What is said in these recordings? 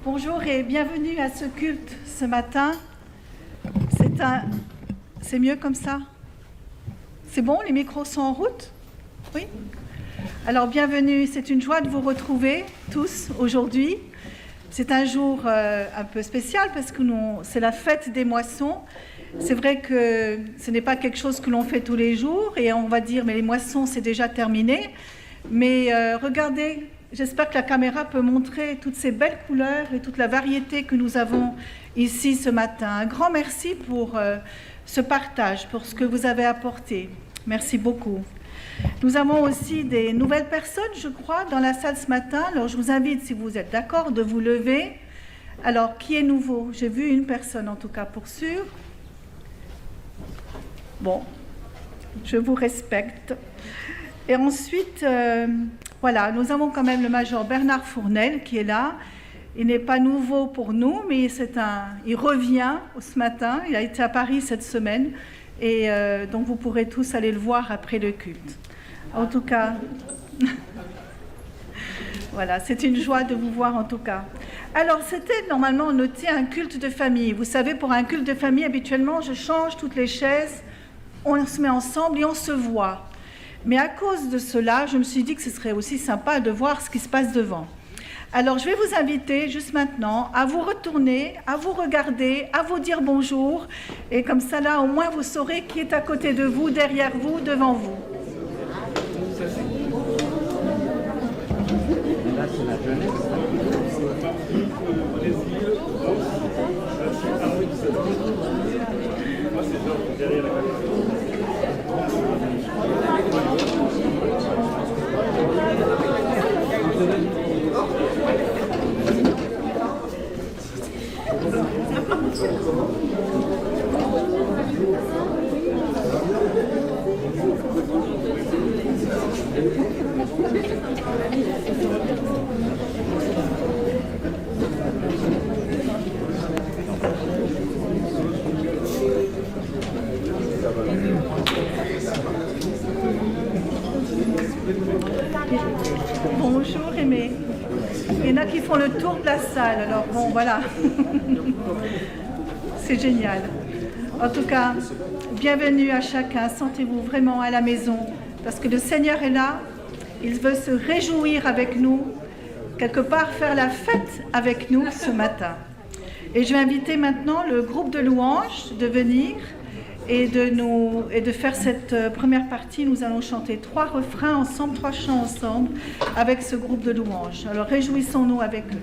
Bonjour et bienvenue à ce culte ce matin. C'est mieux comme ça? C'est bon, les micros sont en route? Oui? Alors bienvenue, c'est une joie de vous retrouver tous aujourd'hui. C'est un jour un peu spécial parce que c'est la fête des moissons. C'est vrai que ce n'est pas quelque chose que l'on fait tous les jours et on va dire mais les moissons c'est déjà terminé. Mais regardez, j'espère que la caméra peut montrer toutes ces belles couleurs et toute la variété que nous avons ici ce matin. Un grand merci pour ce partage, pour ce que vous avez apporté. Merci beaucoup. Nous avons aussi des nouvelles personnes, je crois, dans la salle ce matin. Alors, je vous invite, si vous êtes d'accord, de vous lever. Alors, qui est nouveau? J'ai vu une personne, en tout cas, pour sûr. Bon, je vous respecte. Et ensuite, voilà, nous avons quand même le major Bernard Fournel qui est là. Il n'est pas nouveau pour nous, mais il revient ce matin. Il a été à Paris cette semaine. Et donc, vous pourrez tous aller le voir après le culte. En tout cas, voilà, c'est une joie de vous voir en tout cas. Alors, c'était normalement noté un culte de famille. Vous savez, pour un culte de famille, habituellement, je change toutes les chaises, on se met ensemble et on se voit. Mais à cause de cela, je me suis dit que ce serait aussi sympa de voir ce qui se passe devant. Alors, je vais vous inviter juste maintenant à vous retourner, à vous regarder, à vous dire bonjour. Et comme ça, là, au moins, vous saurez qui est à côté de vous, derrière vous, devant vous. Là, c'est la jeunesse. Bonjour Aimé. Il y en a qui font le tour de la salle, alors bon voilà. C'est génial. En tout cas, bienvenue à chacun. Sentez-vous vraiment à la maison parce que le Seigneur est là. Il veut se réjouir avec nous, quelque part faire la fête avec nous ce matin. Et je vais inviter maintenant le groupe de louanges de venir et de faire cette première partie. Nous allons chanter 3 refrains ensemble, 3 chants ensemble avec ce groupe de louanges. Alors réjouissons-nous avec eux.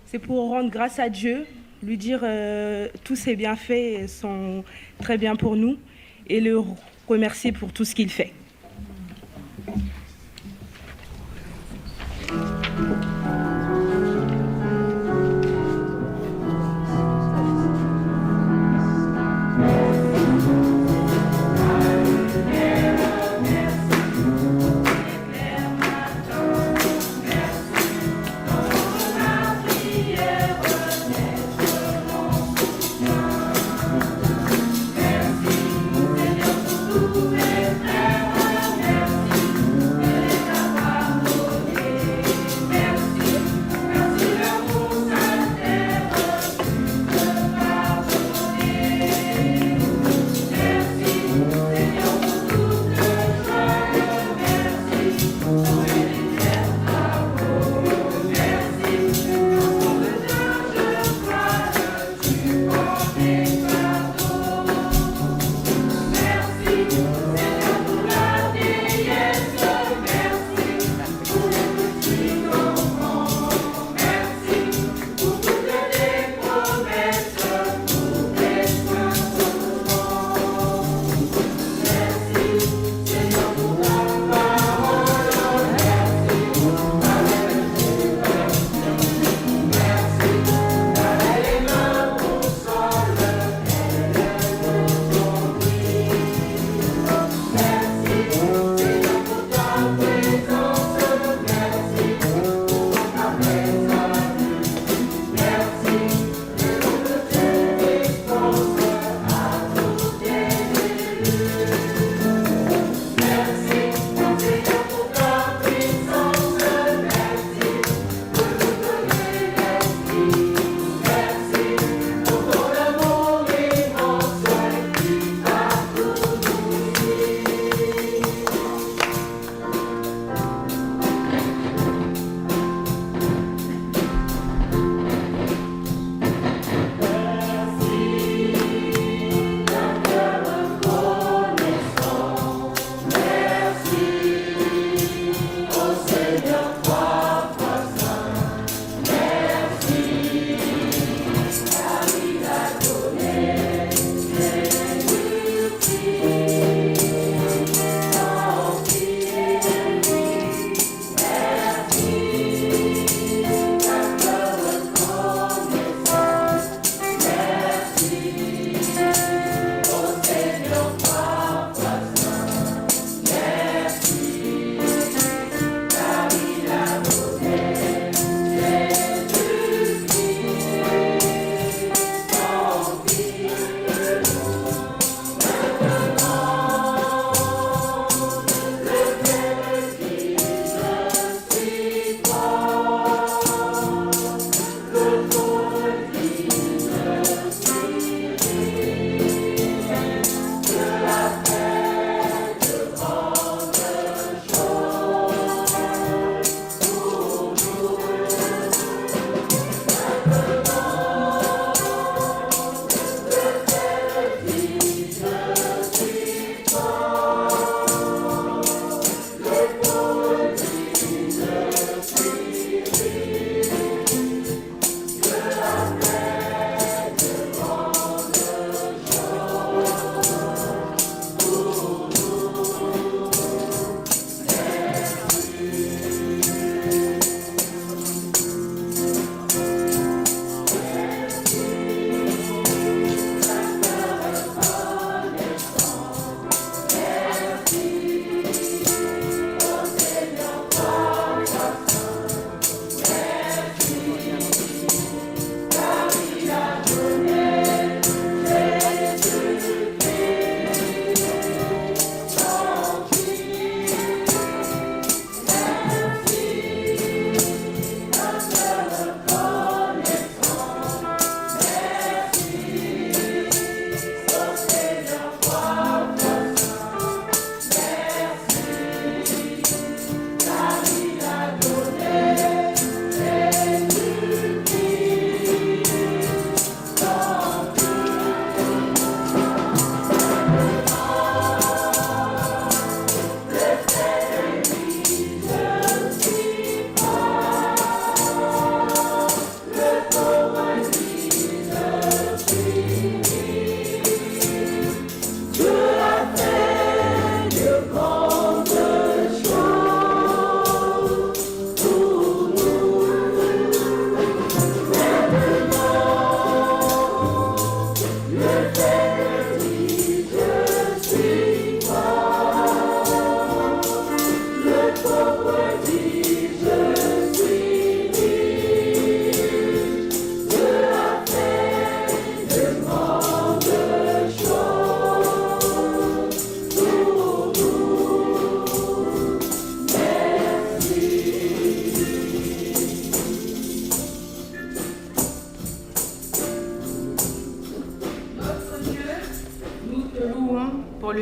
C'est pour rendre grâce à Dieu, lui dire tous ses bienfaits sont très bien pour nous et le remercier pour tout ce qu'il fait.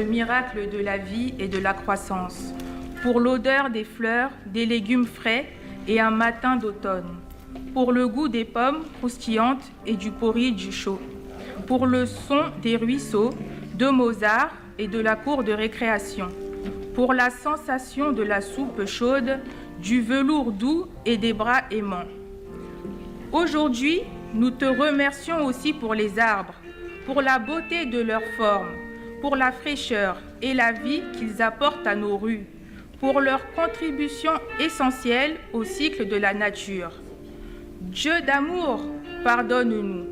le miracle de la vie et de la croissance, pour l'odeur des fleurs, des légumes frais et un matin d'automne, pour le goût des pommes croustillantes et du porridge chaud, pour le son des ruisseaux, de Mozart et de la cour de récréation, pour la sensation de la soupe chaude, du velours doux et des bras aimants. Aujourd'hui, nous te remercions aussi pour les arbres, pour la beauté de leur forme, pour la fraîcheur et la vie qu'ils apportent à nos rues, pour leur contribution essentielle au cycle de la nature. Dieu d'amour, pardonne-nous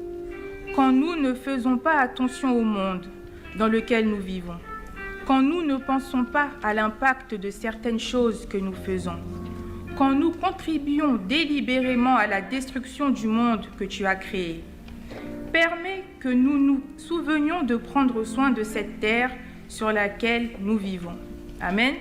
quand nous ne faisons pas attention au monde dans lequel nous vivons, quand nous ne pensons pas à l'impact de certaines choses que nous faisons, quand nous contribuons délibérément à la destruction du monde que tu as créé. Permets que nous nous souvenions de prendre soin de cette terre sur laquelle nous vivons. Amen.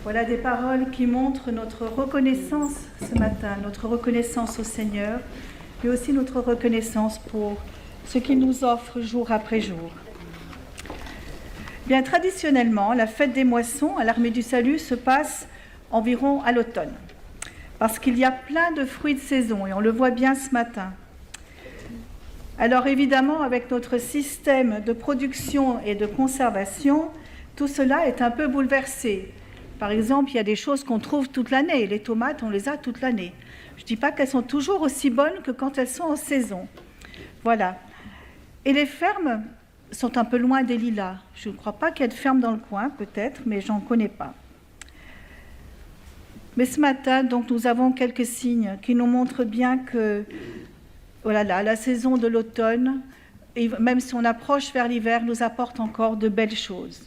Voilà des paroles qui montrent notre reconnaissance ce matin, notre reconnaissance au Seigneur, mais aussi notre reconnaissance pour ce qu'il nous offre jour après jour. Bien, traditionnellement, la fête des moissons à l'Armée du Salut se passe environ à l'automne, parce qu'il y a plein de fruits de saison, et on le voit bien ce matin. Alors évidemment, avec notre système de production et de conservation, tout cela est un peu bouleversé. Par exemple, il y a des choses qu'on trouve toute l'année. Les tomates, on les a toute l'année. Je ne dis pas qu'elles sont toujours aussi bonnes que quand elles sont en saison. Voilà. Et les fermes sont un peu loin des lilas. Je ne crois pas qu'il y ait de ferme dans le coin, peut-être, mais je n'en connais pas. Mais ce matin, donc, nous avons quelques signes qui nous montrent bien que, voilà, la saison de l'automne et même si on approche vers l'hiver, nous apporte encore de belles choses.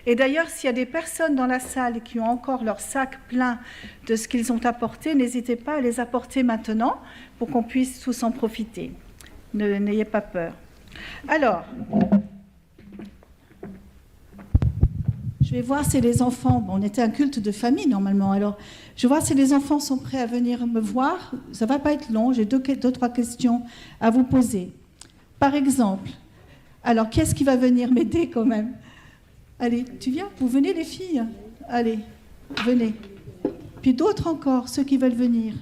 Et d'ailleurs, s'il y a des personnes dans la salle qui ont encore leur sac plein de ce qu'ils ont apporté, n'hésitez pas à les apporter maintenant pour qu'on puisse tous en profiter. N'ayez pas peur. Alors, je vais voir si les enfants... Bon, on était un culte de famille normalement, alors je vais voir si les enfants sont prêts à venir me voir. Ça ne va pas être long, j'ai deux, trois questions à vous poser. Par exemple, alors qui est-ce qui va venir m'aider quand même? Allez, tu viens? Vous venez les filles? Allez, venez. Puis d'autres encore, ceux qui veulent venir.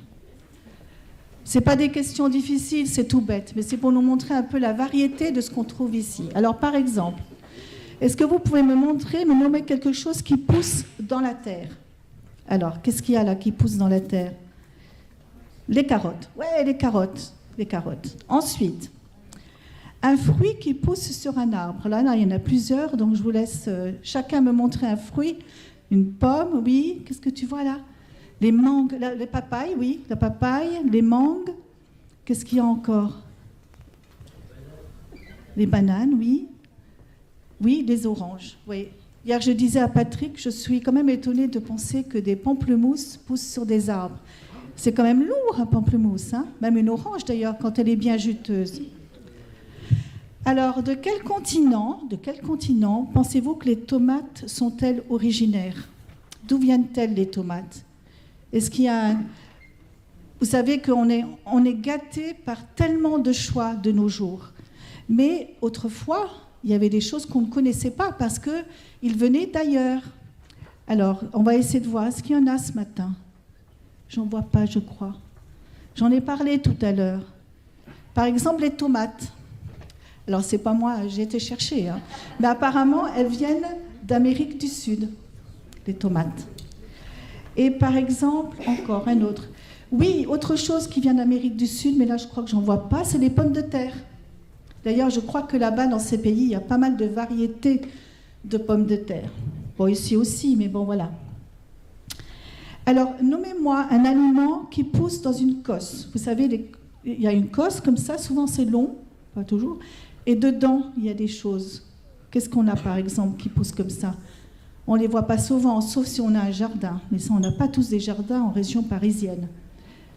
Ce n'est pas des questions difficiles, c'est tout bête, mais c'est pour nous montrer un peu la variété de ce qu'on trouve ici. Alors par exemple, est-ce que vous pouvez me nommer quelque chose qui pousse dans la terre? Alors, qu'est-ce qu'il y a là qui pousse dans la terre? Les carottes. Ouais, les carottes. Les carottes. Ensuite, un fruit qui pousse sur un arbre. Là, il y en a plusieurs, donc je vous laisse chacun me montrer un fruit. Une pomme, oui. Qu'est-ce que tu vois là? Les mangues, les papayes, oui. La papaye, les mangues. Qu'est-ce qu'il y a encore? Les bananes, oui. Oui, les oranges, oui. Hier, je disais à Patrick, je suis quand même étonnée de penser que des pamplemousses poussent sur des arbres. C'est quand même lourd, un pamplemousse, hein? Même une orange, d'ailleurs, quand elle est bien juteuse. Alors, de quel continent pensez-vous que les tomates sont-elles originaires? D'où viennent-elles, les tomates? Est-ce qu'il y a Vous savez qu'on est gâté par tellement de choix de nos jours. Mais autrefois, il y avait des choses qu'on ne connaissait pas parce qu'ils venaient d'ailleurs. Alors, on va essayer de voir. Est-ce qu'il y en a ce matin? J'en vois pas, je crois. J'en ai parlé tout à l'heure. Par exemple, les tomates. Alors, c'est pas moi, j'ai été chercher. Hein. Mais apparemment, elles viennent d'Amérique du Sud, les tomates. Et par exemple, encore un autre. Oui, autre chose qui vient d'Amérique du Sud, mais là, je crois que j'en vois pas, c'est les pommes de terre. D'ailleurs, je crois que là-bas, dans ces pays, il y a pas mal de variétés de pommes de terre. Bon, ici aussi, mais bon, voilà. Alors, nommez-moi un aliment qui pousse dans une cosse. Vous savez, il y a une cosse comme ça, souvent c'est long, pas toujours, et dedans, il y a des choses. Qu'est-ce qu'on a, par exemple, qui pousse comme ça? On ne les voit pas souvent, sauf si on a un jardin. Mais ça, on n'a pas tous des jardins en région parisienne.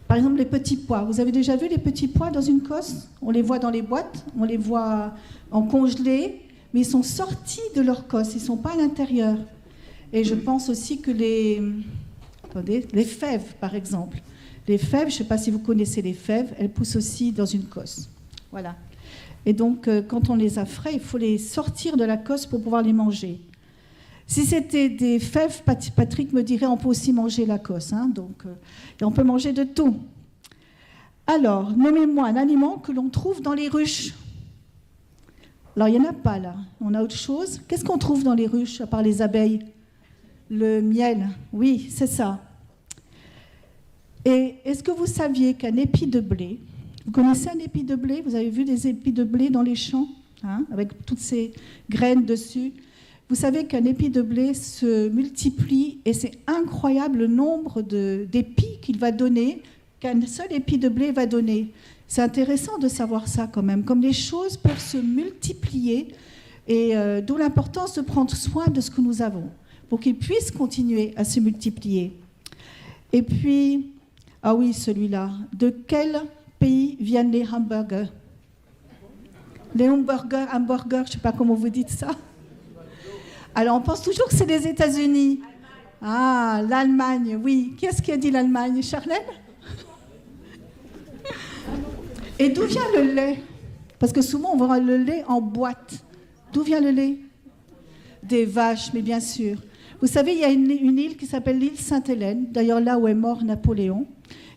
Par exemple, les petits pois. Vous avez déjà vu les petits pois dans une cosse? On les voit dans les boîtes, on les voit en congelé, mais ils sont sortis de leur cosse, ils ne sont pas à l'intérieur. Et je pense aussi que les fèves, par exemple. Les fèves, je ne sais pas si vous connaissez les fèves, elles poussent aussi dans une cosse. Voilà. Et donc, quand on les a frais, il faut les sortir de la cosse pour pouvoir les manger. Si c'était des fèves, Patrick me dirait on peut aussi manger la cosse. Hein, donc, et on peut manger de tout. Alors, nommez-moi un aliment que l'on trouve dans les ruches. Alors, il n'y en a pas là. On a autre chose. Qu'est-ce qu'on trouve dans les ruches, à part les abeilles? Le miel. Oui, c'est ça. Et est-ce que vous saviez qu'un épi de blé... Vous connaissez un épi de blé? Vous avez vu des épis de blé dans les champs, hein, avec toutes ces graines dessus? Vous savez qu'un épi de blé se multiplie et c'est incroyable le nombre d'épis qu'il va donner, qu'un seul épi de blé va donner. C'est intéressant de savoir ça quand même, comme les choses peuvent se multiplier et d'où l'importance de prendre soin de ce que nous avons pour qu'ils puissent continuer à se multiplier. Et puis, ah oui, celui-là, de quel pays viennent les hamburgers? Les hamburgers, je ne sais pas comment vous dites ça. Alors, on pense toujours que c'est les États-Unis. Ah, l'Allemagne, oui. Qui est-ce qui a dit l'Allemagne? Charlène? Et d'où vient le lait? Parce que souvent, on voit le lait en boîte. D'où vient le lait? Des vaches, mais bien sûr. Vous savez, il y a une île qui s'appelle l'île Sainte-Hélène, d'ailleurs là où est mort Napoléon.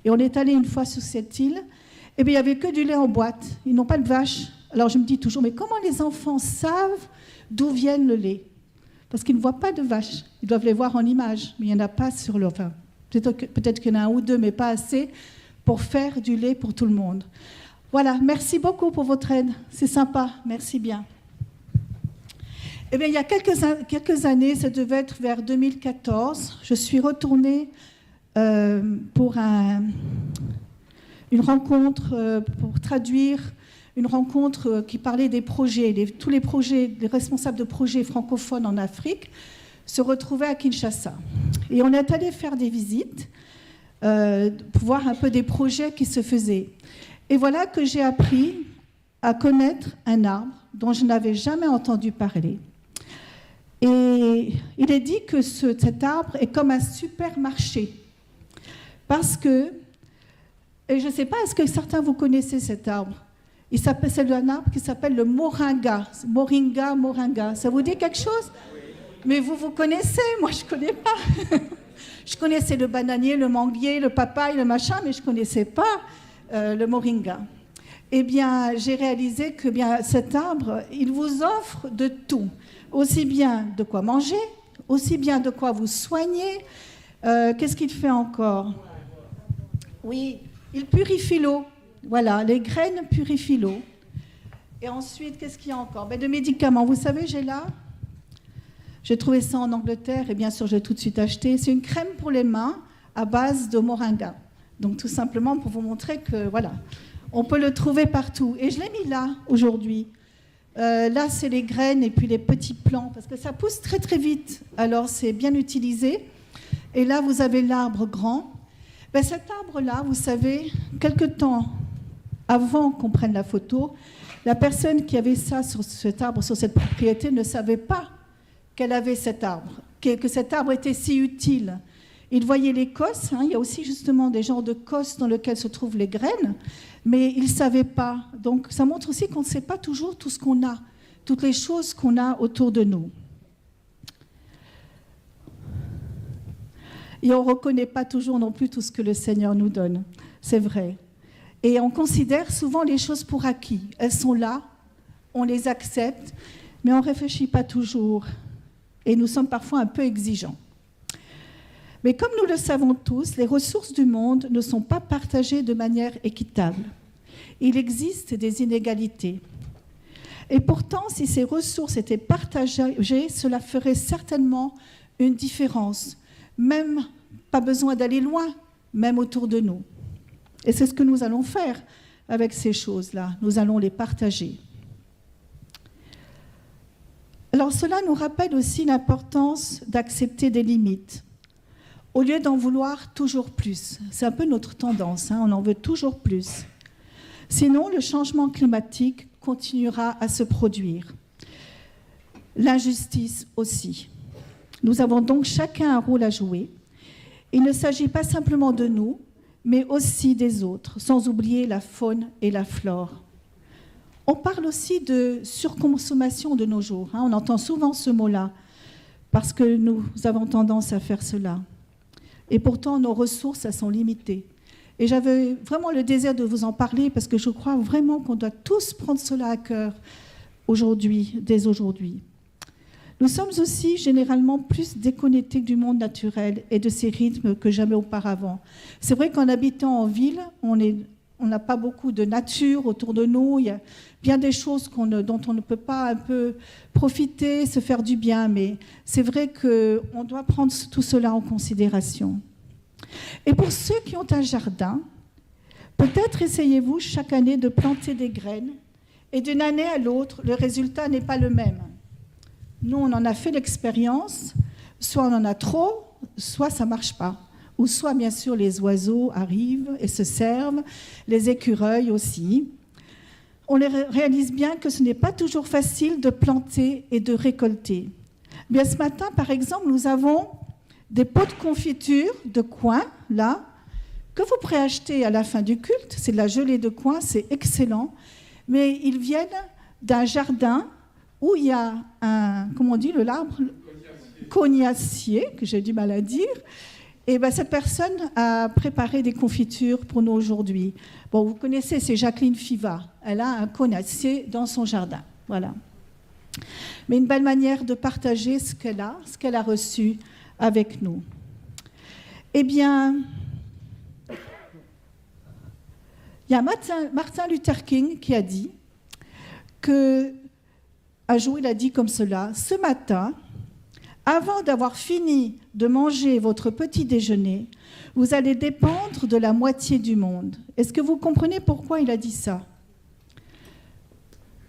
Et on est allé une fois sur cette île. Et bien, il n'y avait que du lait en boîte. Ils n'ont pas de vaches. Alors, je me dis toujours, mais comment les enfants savent d'où vient le lait? Parce qu'ils ne voient pas de vaches. Ils doivent les voir en image, mais il n'y en a pas sur le... Enfin, peut-être qu'il y en a un ou deux, mais pas assez pour faire du lait pour tout le monde. Voilà, merci beaucoup pour votre aide. C'est sympa, merci bien. Eh bien, il y a quelques années, ça devait être vers 2014, je suis retournée pour une rencontre pour traduire une rencontre qui parlait des projets, tous les projets, les responsables de projets francophones en Afrique se retrouvaient à Kinshasa. Et on est allé faire des visites pour voir un peu des projets qui se faisaient. Et voilà que j'ai appris à connaître un arbre dont je n'avais jamais entendu parler. Et il est dit que cet arbre est comme un supermarché. Parce que, et je ne sais pas, est-ce que certains vous connaissez cet arbre? C'est un arbre qui s'appelle le moringa. Moringa. Ça vous dit quelque chose? Mais vous connaissez, moi je ne connais pas. Je connaissais le bananier, le manguier, le papaye, le machin, mais je ne connaissais pas le moringa. Eh bien, j'ai réalisé que cet arbre, il vous offre de tout. Aussi bien de quoi manger, aussi bien de quoi vous soigner. Qu'est-ce qu'il fait encore? Oui, il purifie l'eau. Voilà, les graines purifient l'eau. Et ensuite, qu'est-ce qu'il y a encore? De médicaments. Vous savez, j'ai trouvé ça en Angleterre et bien sûr, j'ai tout de suite acheté. C'est une crème pour les mains à base de moringa. Donc, tout simplement pour vous montrer que, voilà, on peut le trouver partout. Et je l'ai mis là, aujourd'hui. Là, c'est les graines et puis les petits plants, parce que ça pousse très, très vite. Alors, c'est bien utilisé. Et là, vous avez l'arbre grand. Cet arbre-là, vous savez, quelque temps avant qu'on prenne la photo, la personne qui avait ça sur cet arbre, sur cette propriété, ne savait pas qu'elle avait cet arbre, que cet arbre était si utile. Il voyait les cosses, il y a aussi justement des genres de cosses dans lesquelles se trouvent les graines, mais il ne savait pas. Donc ça montre aussi qu'on ne sait pas toujours tout ce qu'on a, toutes les choses qu'on a autour de nous. Et on ne reconnaît pas toujours non plus tout ce que le Seigneur nous donne, c'est vrai. Et on considère souvent les choses pour acquis. Elles sont là, on les accepte, mais on ne réfléchit pas toujours. Et nous sommes parfois un peu exigeants. Mais comme nous le savons tous, les ressources du monde ne sont pas partagées de manière équitable. Il existe des inégalités. Et pourtant, si ces ressources étaient partagées, cela ferait certainement une différence. Même pas besoin d'aller loin, même autour de nous. Et c'est ce que nous allons faire avec ces choses-là. Nous allons les partager. Alors cela nous rappelle aussi l'importance d'accepter des limites, au lieu d'en vouloir toujours plus. C'est un peu notre tendance, on en veut toujours plus. Sinon, le changement climatique continuera à se produire. L'injustice aussi. Nous avons donc chacun un rôle à jouer. Il ne s'agit pas simplement de nous, mais aussi des autres, sans oublier la faune et la flore. On parle aussi de surconsommation de nos jours. On entend souvent ce mot-là, parce que nous avons tendance à faire cela. Et pourtant, nos ressources, elles sont limitées. Et j'avais vraiment le désir de vous en parler, parce que je crois vraiment qu'on doit tous prendre cela à cœur aujourd'hui, dès aujourd'hui. Nous sommes aussi généralement plus déconnectés du monde naturel et de ses rythmes que jamais auparavant. C'est vrai qu'en habitant en ville, on n'a pas beaucoup de nature autour de nous. Il y a bien des choses dont on ne peut pas un peu profiter, se faire du bien, mais c'est vrai qu'on doit prendre tout cela en considération. Et pour ceux qui ont un jardin, peut-être essayez-vous chaque année de planter des graines, et d'une année à l'autre, le résultat n'est pas le même. Nous, on en a fait l'expérience, soit on en a trop, soit ça ne marche pas. Ou soit, bien sûr, les oiseaux arrivent et se servent, les écureuils aussi. On réalise bien que ce n'est pas toujours facile de planter et de récolter. Bien, ce matin, par exemple, nous avons des pots de confiture de coin, là, que vous pourrez acheter à la fin du culte. C'est de la gelée de coin, c'est excellent. Mais ils viennent d'un jardin où il y a comment on dit, l'arbre cognacier, que j'ai du mal à dire. Et cette personne a préparé des confitures pour nous aujourd'hui. Bon, vous connaissez, c'est Jacqueline Fiva. Elle a un cognacier dans son jardin. Voilà. Mais une belle manière de partager ce qu'elle a reçu avec nous. Eh bien, il y a Martin Luther King qui a dit que un jour, il a dit comme cela: « Ce matin, avant d'avoir fini de manger votre petit déjeuner, vous allez dépendre de la moitié du monde. » Est-ce que vous comprenez pourquoi il a dit ça?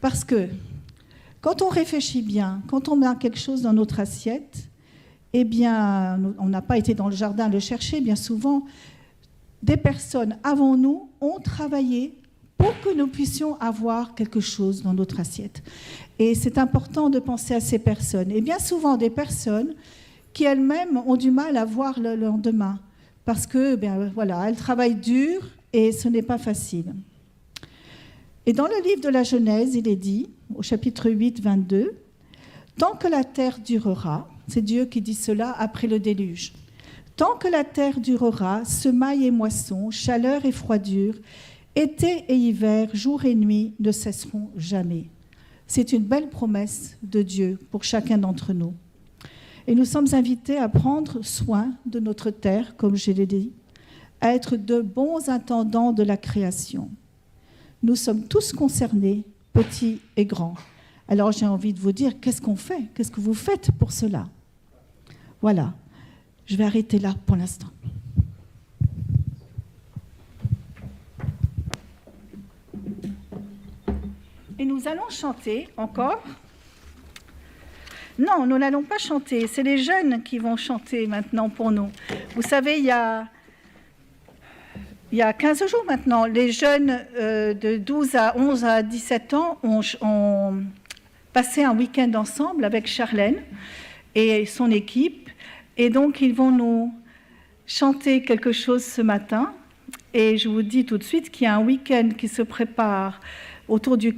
Parce que quand on réfléchit bien, quand on met quelque chose dans notre assiette, eh bien, on n'a pas été dans le jardin le chercher, bien souvent, des personnes avant nous ont travaillé pour que nous puissions avoir quelque chose dans notre assiette. Et c'est important de penser à ces personnes. Et bien souvent, des personnes qui elles-mêmes ont du mal à voir le lendemain, parce que, elles travaillent dur et ce n'est pas facile. Et dans le livre de la Genèse, il est dit, au chapitre 8, 22, « Tant que la terre durera », c'est Dieu qui dit cela après le déluge, « Tant que la terre durera, semailles et moissons, chaleur et froidure, été et hiver, jour et nuit ne cesseront jamais. » C'est une belle promesse de Dieu pour chacun d'entre nous. Et nous sommes invités à prendre soin de notre terre, comme je l'ai dit, à être de bons intendants de la création. Nous sommes tous concernés, petits et grands. Alors j'ai envie de vous dire, qu'est-ce qu'on fait? Qu'est-ce que vous faites pour cela? Voilà, je vais arrêter là pour l'instant. Et nous allons chanter encore. Non, nous n'allons pas chanter. C'est les jeunes qui vont chanter maintenant pour nous. Vous savez, il y a 15 jours maintenant, les jeunes de 12 à 11 à 17 ans ont passé un week-end ensemble avec Charlène et son équipe. Et donc, ils vont nous chanter quelque chose ce matin. Et je vous dis tout de suite qu'il y a un week-end qui se prépare autour du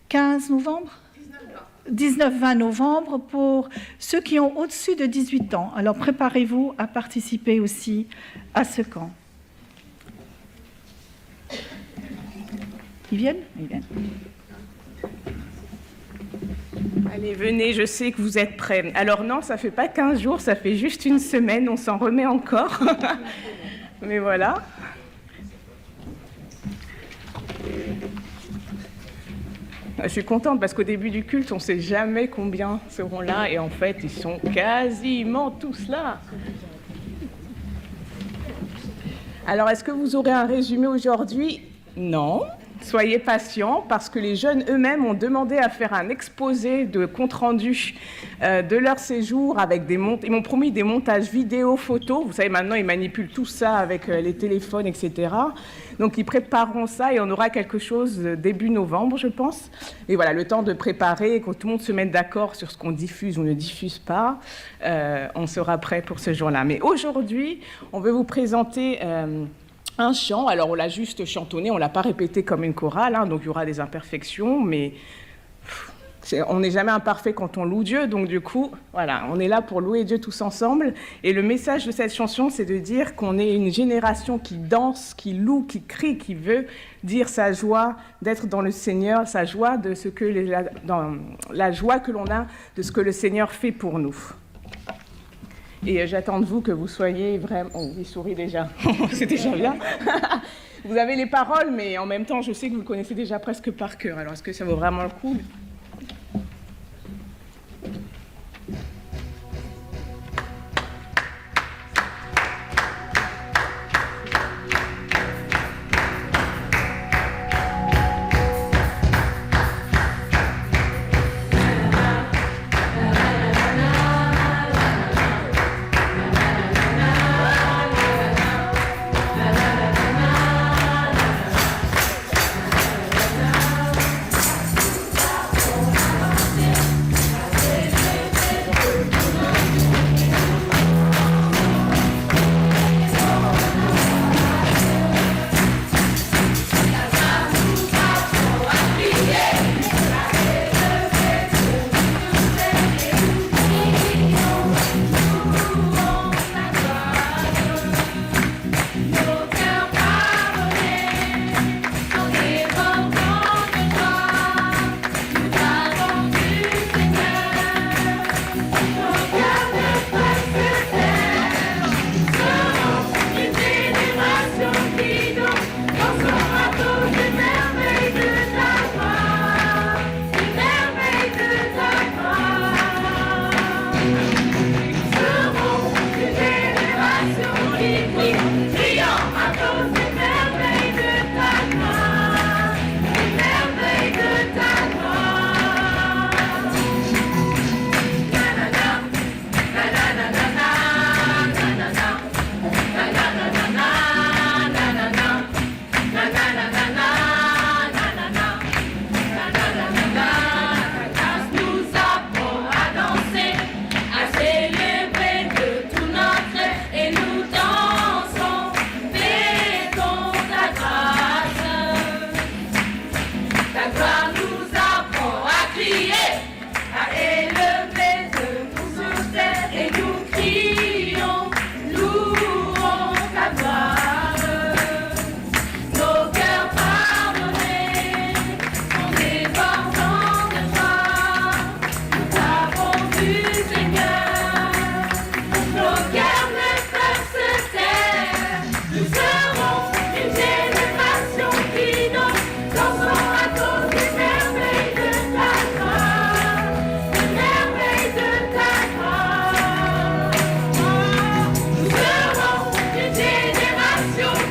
15 novembre 19-20 novembre pour ceux qui ont au-dessus de 18 ans. Alors préparez-vous à participer aussi à ce camp. Ils viennent ? Ils viennent. Allez, venez, je sais que vous êtes prêts. Alors non, ça fait pas 15 jours, ça fait juste une semaine, on s'en remet encore. Mais voilà. Je suis contente parce qu'au début du culte, on ne sait jamais combien seront là. Et en fait, ils sont quasiment tous là. Alors, est-ce que vous aurez un résumé aujourd'hui ? Non. Soyez patients parce que les jeunes eux-mêmes ont demandé à faire un exposé de compte-rendu de leur séjour avec ils m'ont promis des montages vidéo, photos. Vous savez, maintenant, ils manipulent tout ça avec les téléphones, etc. Donc, ils prépareront ça et on aura quelque chose début novembre, je pense. Et voilà, le temps de préparer et que tout le monde se mette d'accord sur ce qu'on diffuse ou ne diffuse pas, on sera prêt pour ce jour-là. Mais aujourd'hui, on veut vous présenter un chant. Alors, on l'a juste chantonné, on ne l'a pas répété comme une chorale, hein, donc il y aura des imperfections, mais on n'est jamais imparfait quand on loue Dieu, donc du coup, voilà, on est là pour louer Dieu tous ensemble. Et le message de cette chanson, c'est de dire qu'on est une génération qui danse, qui loue, qui crie, qui veut dire sa joie d'être dans le Seigneur, sa joie de ce que la joie que l'on a de ce que le Seigneur fait pour nous. Et j'attends de vous que vous soyez vraiment... Oh, il sourit déjà, c'est déjà bien. Vous avez les paroles, mais en même temps, je sais que vous le connaissez déjà presque par cœur. Alors, est-ce que ça vaut vraiment le coup ?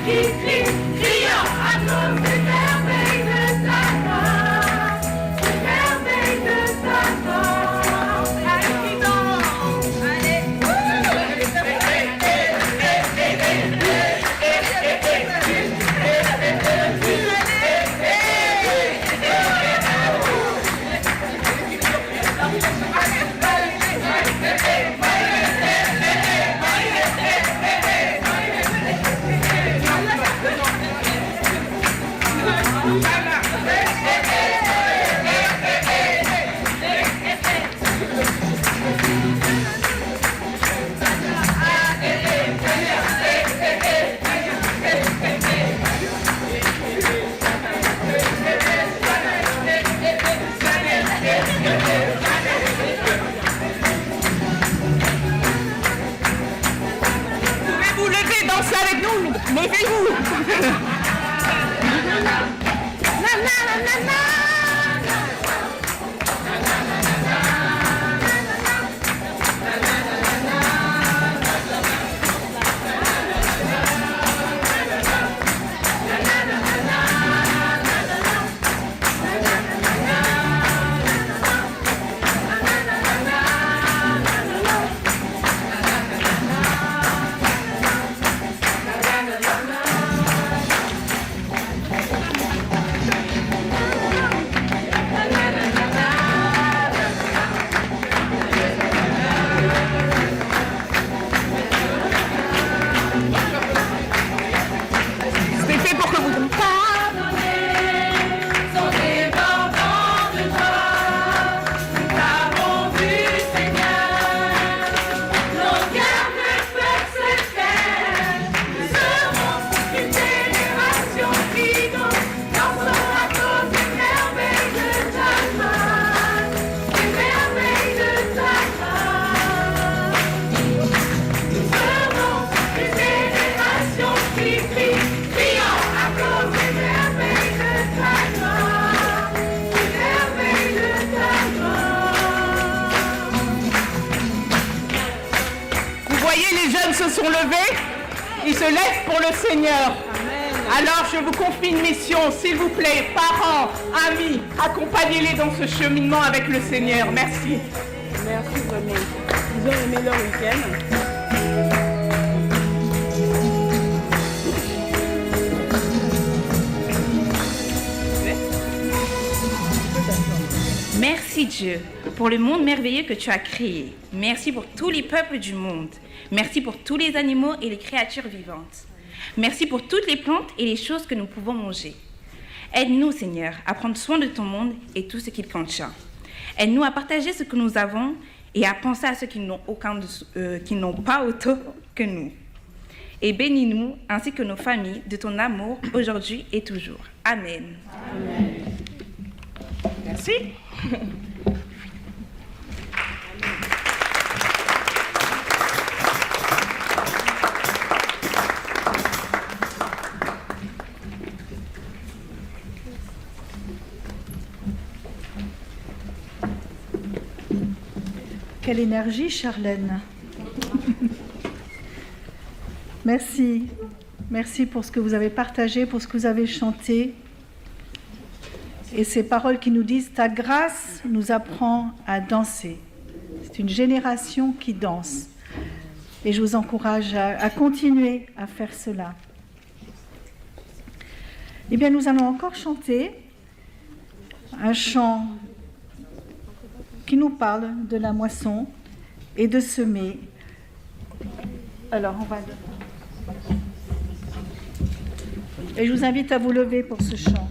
qui crie, criant à cause des merveilles de ta grâce, des merveilles de ta grâce. Allez, qui danse, allez. Pouvez-vous lever, danser avec nous? Levez-vous. C'est fait pour que vous... Sont débordants de joie, nous t'avons vu, Seigneur. Nos cœurs ne peuvent se taire, nous serons une génération qui dansons à cause des merveilles de ta grâce, des merveilles de ta grâce. Nous serons une génération qui crie, criant à cause des merveilles de ta grâce, des merveilles de ta grâce. Vous voyez, les jeunes se sont levés. Ils se lèvent pour le Seigneur. Alors, je vous confie une mission. S'il vous plaît, parents, amis, accompagnez-les dans ce cheminement avec le Seigneur. Merci. Merci René. Ils ont aimé leur week-end. Merci Dieu pour le monde merveilleux que tu as créé. Merci pour tous les peuples du monde. Merci pour tous les animaux et les créatures vivantes. Merci pour toutes les plantes et les choses que nous pouvons manger. Aide-nous, Seigneur, à prendre soin de ton monde et tout ce qu'il contient. Aide-nous à partager ce que nous avons et à penser à ceux qui n'ont pas autant que nous. Et bénis-nous ainsi que nos familles de ton amour aujourd'hui et toujours. Amen. Merci. Quelle énergie, Charlène. Merci. Merci pour ce que vous avez partagé, pour ce que vous avez chanté. Et ces paroles qui nous disent « Ta grâce nous apprend à danser ». C'est une génération qui danse. Et je vous encourage à continuer à faire cela. Eh bien, nous allons encore chanter un chant qui nous parle de la moisson et de semer. Alors, on va... Et je vous invite à vous lever pour ce chant.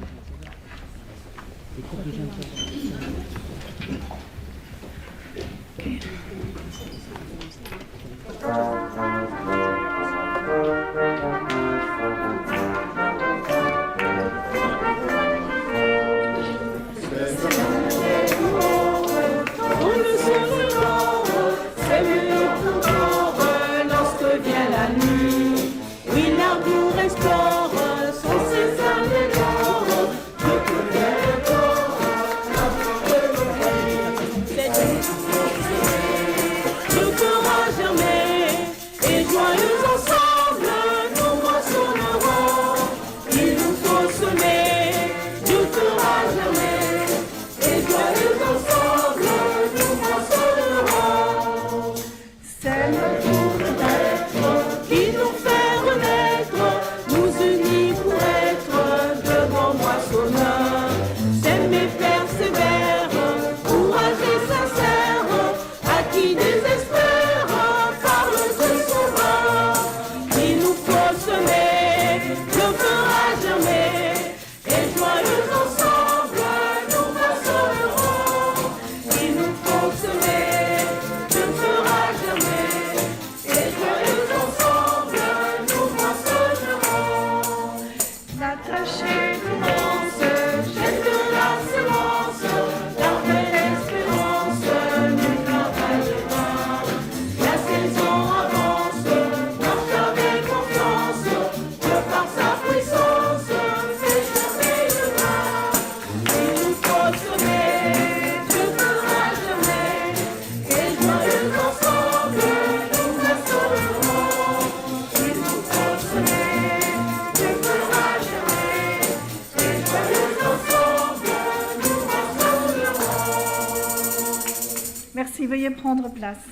Merci, veuillez prendre place.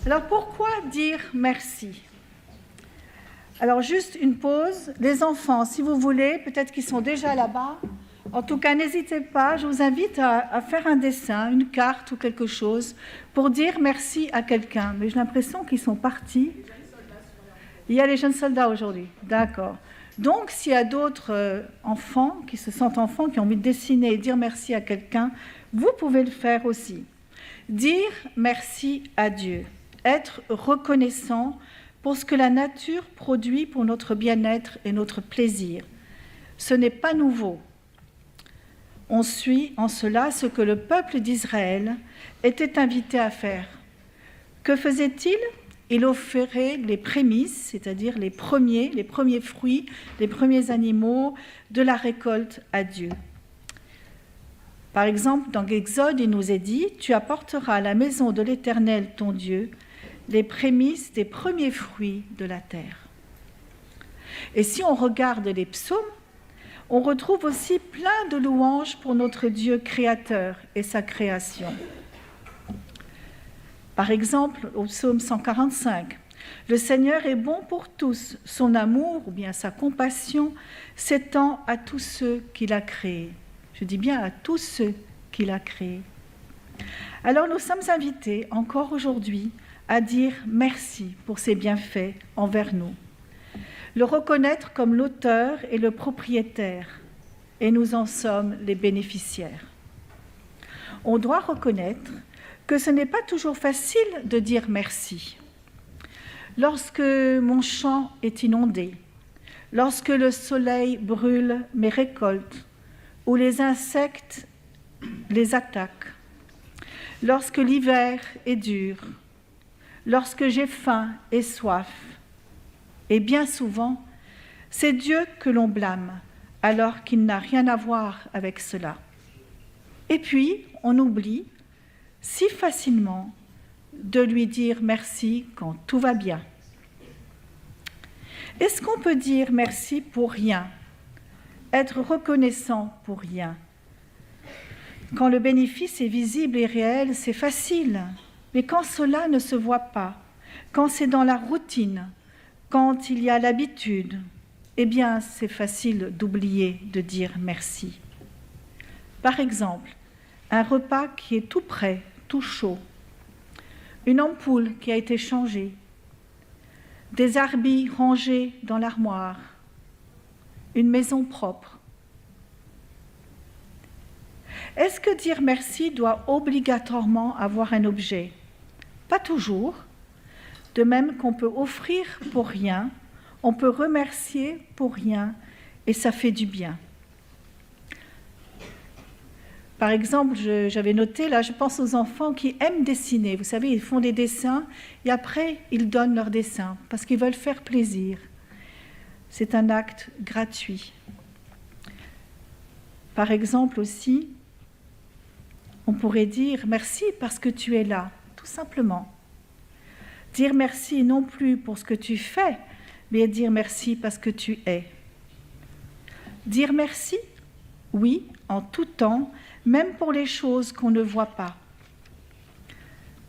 Alors pourquoi dire merci? Alors juste une pause. Les enfants, si vous voulez, peut-être qu'ils sont déjà là-bas. En tout cas, n'hésitez pas, je vous invite à faire un dessin, une carte ou quelque chose pour dire merci à quelqu'un. Mais j'ai l'impression qu'ils sont partis. Il y a les jeunes soldats aujourd'hui, d'accord. Donc, s'il y a d'autres enfants qui se sentent enfants, qui ont envie de dessiner et dire merci à quelqu'un, vous pouvez le faire aussi. Dire merci à Dieu, être reconnaissant pour ce que la nature produit pour notre bien-être et notre plaisir. Ce n'est pas nouveau. On suit en cela ce que le peuple d'Israël était invité à faire. Que faisait-il? Il offrait les prémices, c'est-à-dire les premiers fruits, les premiers animaux de la récolte à Dieu. Par exemple, dans l'Exode, il nous est dit « Tu apporteras à la maison de l'Éternel, ton Dieu, les prémices des premiers fruits de la terre. » Et si on regarde les psaumes, on retrouve aussi plein de louanges pour notre Dieu créateur et sa création. Par exemple, au psaume 145, « Le Seigneur est bon pour tous, son amour ou bien sa compassion s'étend à tous ceux qu'il a créés. » Je dis bien à tous ceux qu'il a créés. Alors nous sommes invités encore aujourd'hui à dire merci pour ses bienfaits envers nous. Le reconnaître comme l'auteur et le propriétaire, et nous en sommes les bénéficiaires. On doit reconnaître que ce n'est pas toujours facile de dire merci. Lorsque mon champ est inondé, lorsque le soleil brûle mes récoltes, ou les insectes les attaquent, lorsque l'hiver est dur, lorsque j'ai faim et soif, et bien souvent, c'est Dieu que l'on blâme, alors qu'il n'a rien à voir avec cela. Et puis, on oublie si facilement de lui dire merci quand tout va bien. Est-ce qu'on peut dire merci pour rien, être reconnaissant pour rien? Quand le bénéfice est visible et réel, c'est facile, mais quand cela ne se voit pas, quand c'est dans la routine, quand il y a l'habitude, eh bien, c'est facile d'oublier de dire merci. Par exemple, un repas qui est tout prêt, tout chaud, une ampoule qui a été changée, des habits rangés dans l'armoire, une maison propre. Est-ce que dire merci doit obligatoirement avoir un objet? Pas toujours. De même qu'on peut offrir pour rien, on peut remercier pour rien, et ça fait du bien. Par exemple, j'avais noté, là, je pense aux enfants qui aiment dessiner. Vous savez, ils font des dessins et après, ils donnent leurs dessins parce qu'ils veulent faire plaisir. C'est un acte gratuit. Par exemple aussi, on pourrait dire « merci parce que tu es là », tout simplement. Dire merci non plus pour ce que tu fais, mais dire merci parce que tu es. Dire merci, oui, en tout temps, même pour les choses qu'on ne voit pas.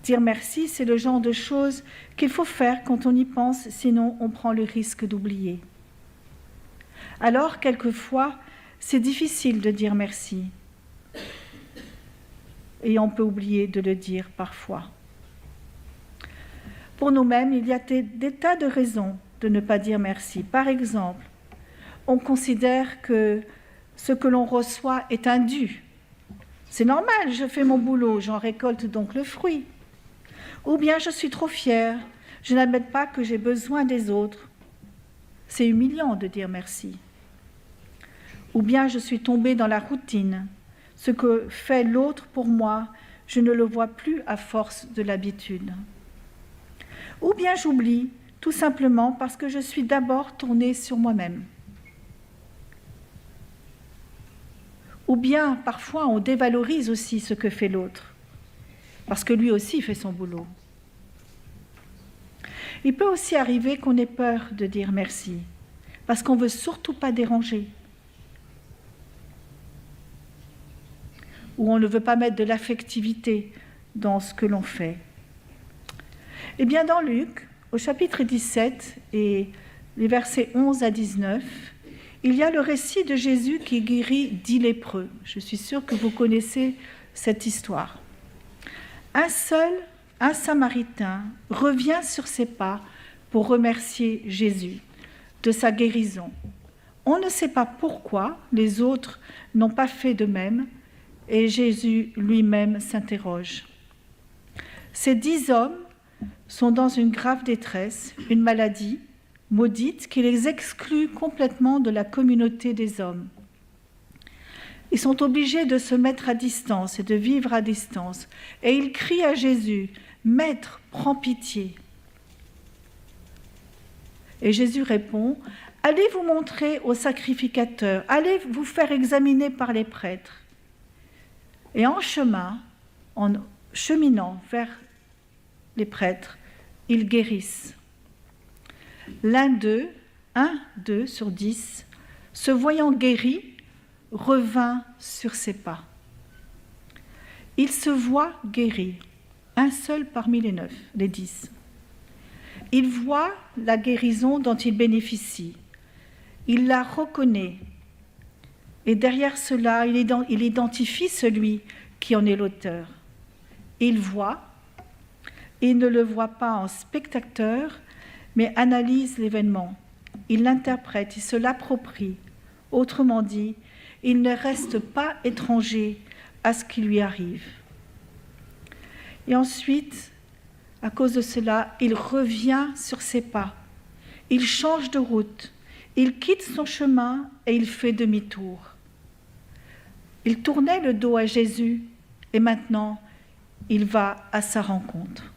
Dire merci, c'est le genre de choses qu'il faut faire quand on y pense, sinon on prend le risque d'oublier. Alors, quelquefois, c'est difficile de dire merci. Et on peut oublier de le dire parfois. Pour nous-mêmes, il y a des tas de raisons de ne pas dire merci. Par exemple, on considère que ce que l'on reçoit est un dû. C'est normal, je fais mon boulot, j'en récolte donc le fruit. Ou bien je suis trop fière, je n'admets pas que j'ai besoin des autres. C'est humiliant de dire merci. Ou bien je suis tombée dans la routine. Ce que fait l'autre pour moi, je ne le vois plus à force de l'habitude. Ou bien j'oublie, tout simplement parce que je suis d'abord tournée sur moi-même. Ou bien, parfois, on dévalorise aussi ce que fait l'autre, parce que lui aussi fait son boulot. Il peut aussi arriver qu'on ait peur de dire merci, parce qu'on ne veut surtout pas déranger. où on ne veut pas mettre de l'affectivité dans ce que l'on fait. Eh bien, dans Luc, au chapitre 17 et les versets 11 à 19, il y a le récit de Jésus qui guérit 10 lépreux. Je suis sûre que vous connaissez cette histoire. Un Samaritain revient sur ses pas pour remercier Jésus de sa guérison. On ne sait pas pourquoi les autres n'ont pas fait de même, et Jésus lui-même s'interroge. Ces 10 hommes sont dans une grave détresse, une maladie maudite qui les exclut complètement de la communauté des hommes. Ils sont obligés de se mettre à distance et de vivre à distance. Et ils crient à Jésus, « Maître, prends pitié !» Et Jésus répond, « Allez vous montrer au sacrificateur, allez vous faire examiner par les prêtres. » Et en cheminant vers les prêtres, ils guérissent. Un d'eux sur 10, se voyant guéri, revint sur ses pas. Il se voit guéri, un seul parmi les 10. Il voit la guérison dont il bénéficie. Il la reconnaît. Et derrière cela, il identifie celui qui en est l'auteur. Il voit, il ne le voit pas en spectateur, mais analyse l'événement. Il l'interprète, il se l'approprie. Autrement dit, il ne reste pas étranger à ce qui lui arrive. Et ensuite, à cause de cela, il revient sur ses pas. Il change de route. Il quitte son chemin et il fait demi-tour. Il tournait le dos à Jésus et maintenant, il va à sa rencontre.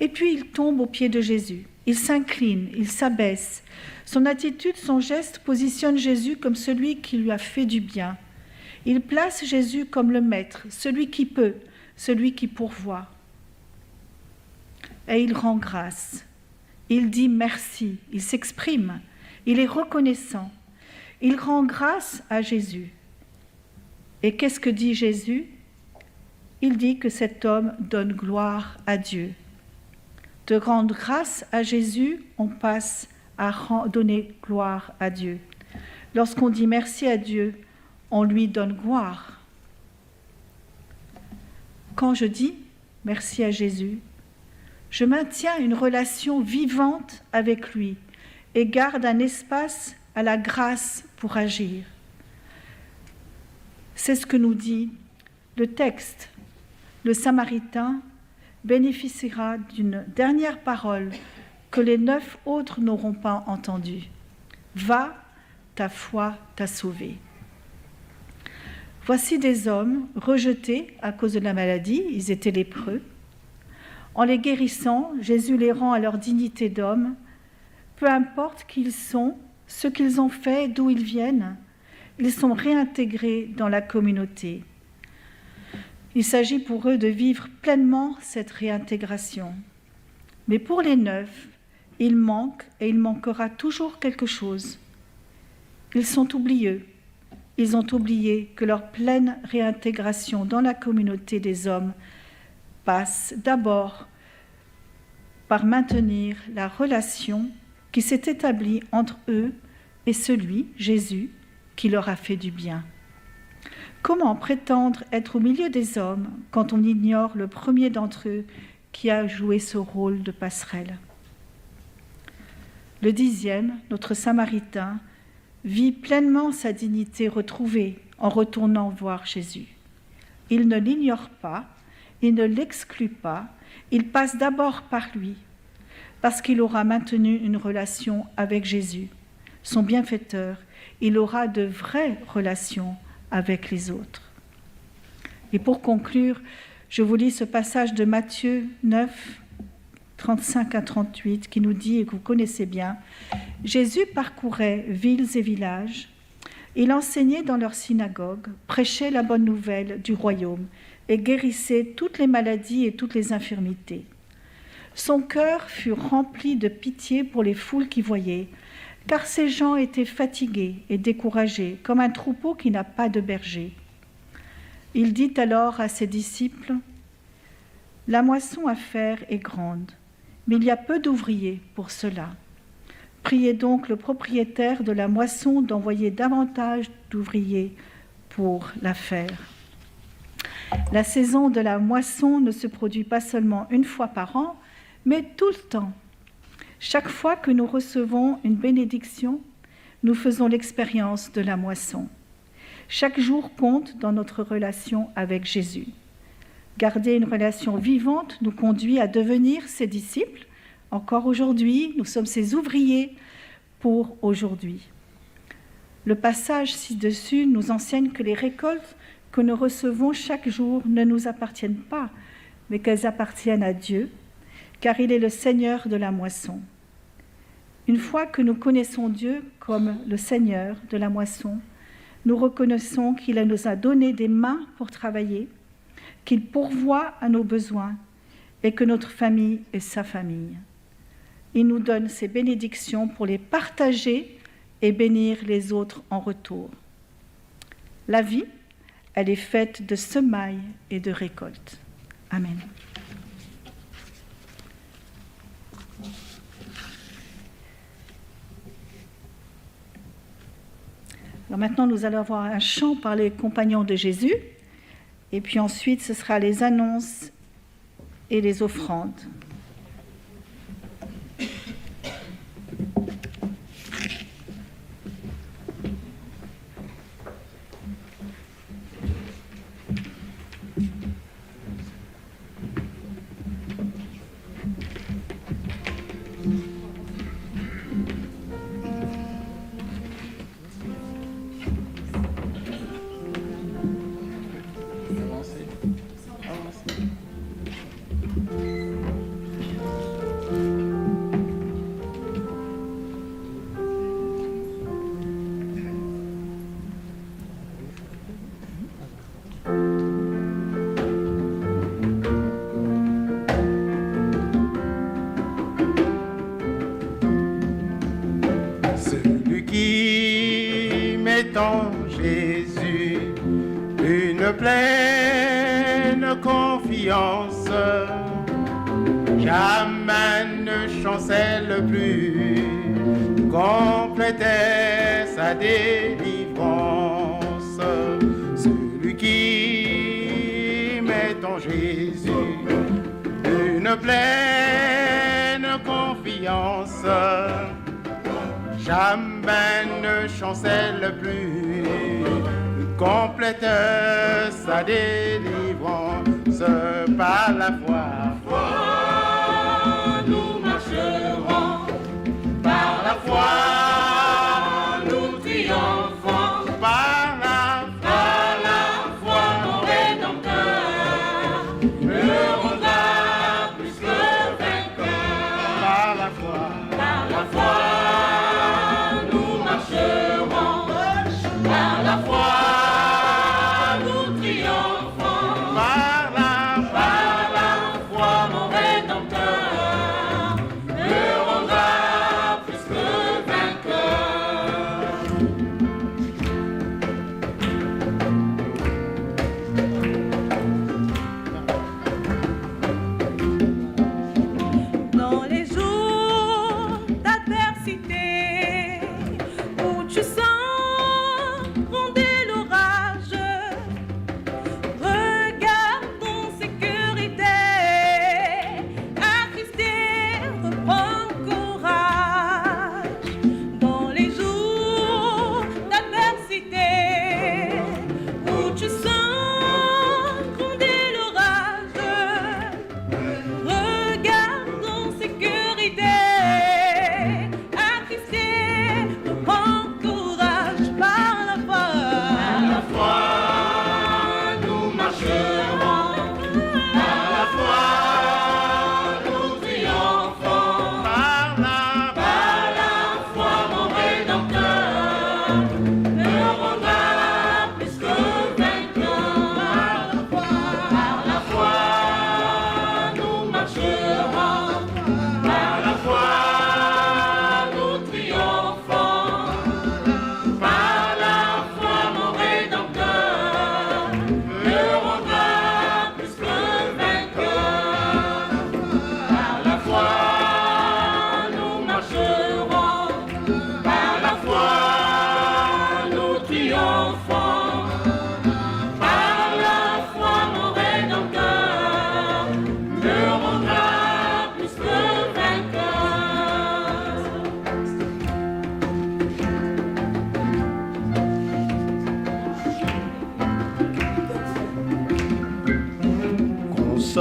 Et puis il tombe aux pieds de Jésus. Il s'incline, il s'abaisse. Son attitude, son geste positionnent Jésus comme celui qui lui a fait du bien. Il place Jésus comme le maître, celui qui peut, celui qui pourvoit. Et il rend grâce. Il dit merci, il s'exprime, il est reconnaissant. Il rend grâce à Jésus. Et qu'est-ce que dit Jésus ? Il dit que cet homme donne gloire à Dieu. De rendre grâce à Jésus, on passe à donner gloire à Dieu. Lorsqu'on dit merci à Dieu, on lui donne gloire. Quand je dis merci à Jésus, je maintiens une relation vivante avec lui et garde un espace à la grâce pour agir. C'est ce que nous dit le texte. Le Samaritain bénéficiera d'une dernière parole que les 9 autres n'auront pas entendue. Va, ta foi t'a sauvé. Voici des hommes rejetés à cause de la maladie, ils étaient lépreux. En les guérissant, Jésus les rend à leur dignité d'homme. Peu importe qui ils sont, ce qu'ils ont fait, d'où ils viennent, ils sont réintégrés dans la communauté. Il s'agit pour eux de vivre pleinement cette réintégration. Mais pour les 9, il manque et il manquera toujours quelque chose. Ils sont oublieux. Ils ont oublié que leur pleine réintégration dans la communauté des hommes passe d'abord par maintenir la relation qui s'est établie entre eux et celui, Jésus, qui leur a fait du bien. Comment prétendre être au milieu des hommes quand on ignore le premier d'entre eux qui a joué ce rôle de passerelle ? Le 10e, notre Samaritain, vit pleinement sa dignité retrouvée en retournant voir Jésus. Il ne l'ignore pas, il ne l'exclut pas, il passe d'abord par lui, parce qu'il aura maintenu une relation avec Jésus, son bienfaiteur. Il aura de vraies relations avec les autres. Et pour conclure, je vous lis ce passage de Matthieu 9, 35 à 38, qui nous dit, et que vous connaissez bien, « Jésus parcourait villes et villages, il enseignait dans leurs synagogues, prêchait la bonne nouvelle du royaume et guérissait toutes les maladies et toutes les infirmités. Son cœur fut rempli de pitié pour les foules qui voyaient, car ces gens étaient fatigués et découragés, comme un troupeau qui n'a pas de berger. Il dit alors à ses disciples, « La moisson à faire est grande, mais il y a peu d'ouvriers pour cela. Priez donc le propriétaire de la moisson d'envoyer davantage d'ouvriers pour la faire. » La saison de la moisson ne se produit pas seulement une fois par an, mais tout le temps. Chaque fois que nous recevons une bénédiction, nous faisons l'expérience de la moisson. Chaque jour compte dans notre relation avec Jésus. Garder une relation vivante nous conduit à devenir ses disciples. Encore aujourd'hui, nous sommes ses ouvriers pour aujourd'hui. Le passage ci-dessus nous enseigne que les récoltes que nous recevons chaque jour ne nous appartiennent pas, mais qu'elles appartiennent à Dieu, car il est le Seigneur de la moisson. Une fois que nous connaissons Dieu comme le Seigneur de la moisson, nous reconnaissons qu'il nous a donné des mains pour travailler, qu'il pourvoit à nos besoins et que notre famille est sa famille. Il nous donne ses bénédictions pour les partager et bénir les autres en retour. La vie, elle est faite de semailles et de récoltes. Amen. Alors maintenant, nous allons avoir un chant par les compagnons de Jésus. Et puis ensuite, ce sera les annonces et les offrandes. En Jésus, une pleine confiance, jamais ne chancelle plus, complétait sa délivrance. Celui qui met en Jésus une pleine confiance, jamais ne chancelle plus, complète sa délivrance par la foi. Nous marcherons, par la foi nous triomphons, par la foi mon Rédempteur me rendra plus que vainqueur. Par la foi, par la foi. Par la foi, nous triomphons. Par la foi,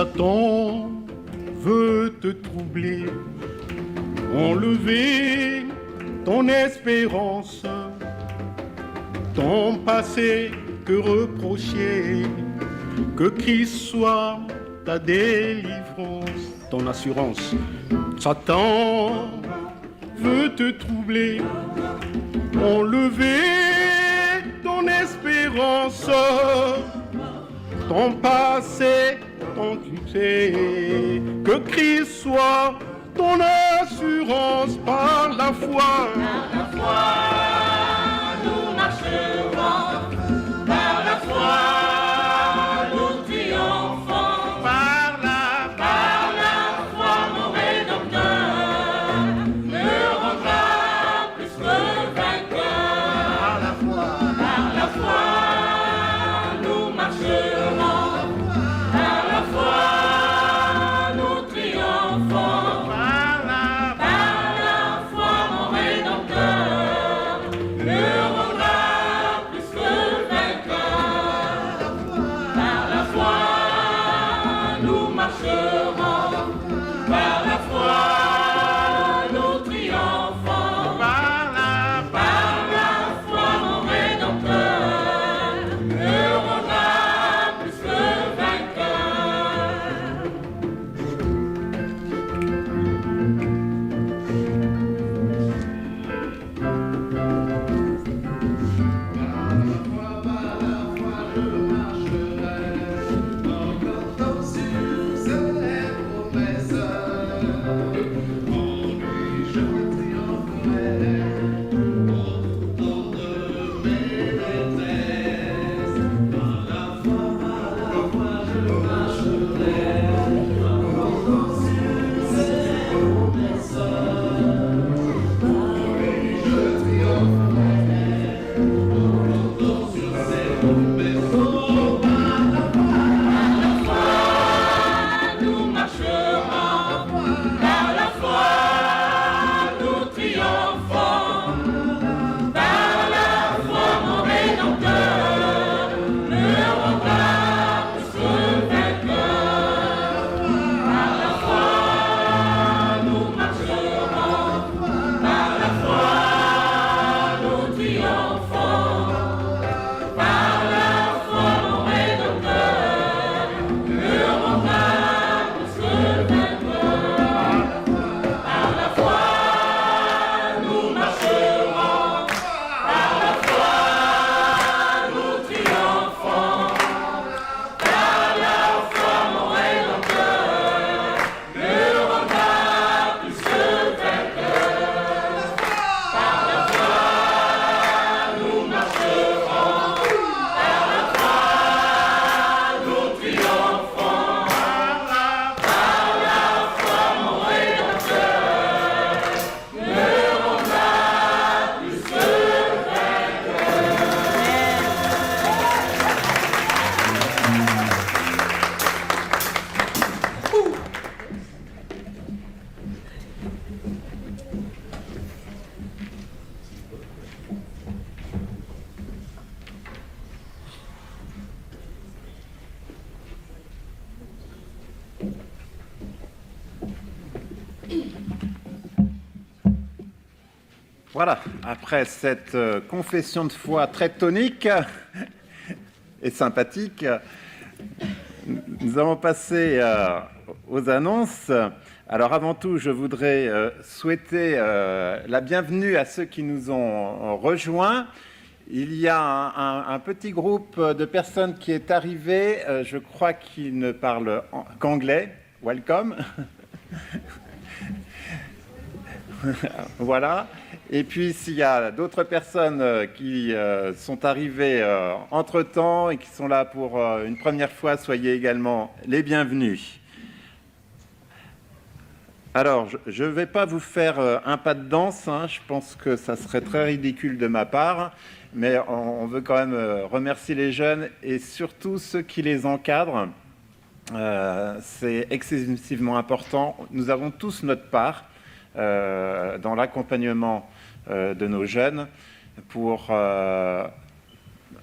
Satan veut te troubler, enlever ton espérance, ton passé te reprocher, que Christ soit ta délivrance, ton assurance. Satan veut te troubler, enlever ton espérance, ton passé, ton succès, que Christ soit ton assurance par la foi. Par la foi, nous marcherons. Par la foi, nous triomphons. Par la foi, mon Rédempteur me rendra plus que vainqueur. Par la foi, nous marcherons. Par la foi, nous triomphons. Par la foi, mon Rédempteur me rendra plus que vainqueur. Par la foi, nous marcherons. Par la foi, nous triomphons. Par la foi, mon Rédempteur me rendra plus que vainqueur. Nous marcherons, par la foi, nous triomphons. Par la foi, mon Rédempteur me rendra plus que vainqueur. Par la foi, nous marcherons. Par la foi, nous triomphons. Par la foi, mon Rédempteur me rendra plus que vainqueur. Par la foi, nous marcherons. Par la foi, nous triomphons. Par la foi, mon Rédempteur me rendra plus que vainqueur. Par la foi, nous marcherons. Par la foi, nous triomphons. Par la foi, mon Rédempteur me rendra plus que Voilà, après cette confession de foi très tonique et sympathique, nous allons passer aux annonces. Alors avant tout, je voudrais souhaiter la bienvenue à ceux qui nous ont rejoints. Il y a un petit groupe de personnes qui est arrivé, je crois qu'ils ne parlent qu'anglais. Welcome. Voilà. Et puis, s'il y a d'autres personnes qui sont arrivées entre-temps et qui sont là pour une première fois, soyez également les bienvenus. Alors, je ne vais pas vous faire un pas de danse, hein, je pense que ça serait très ridicule de ma part, mais on veut quand même remercier les jeunes et surtout ceux qui les encadrent. C'est excessivement important. Nous avons tous notre part dans l'accompagnement de nos jeunes pour,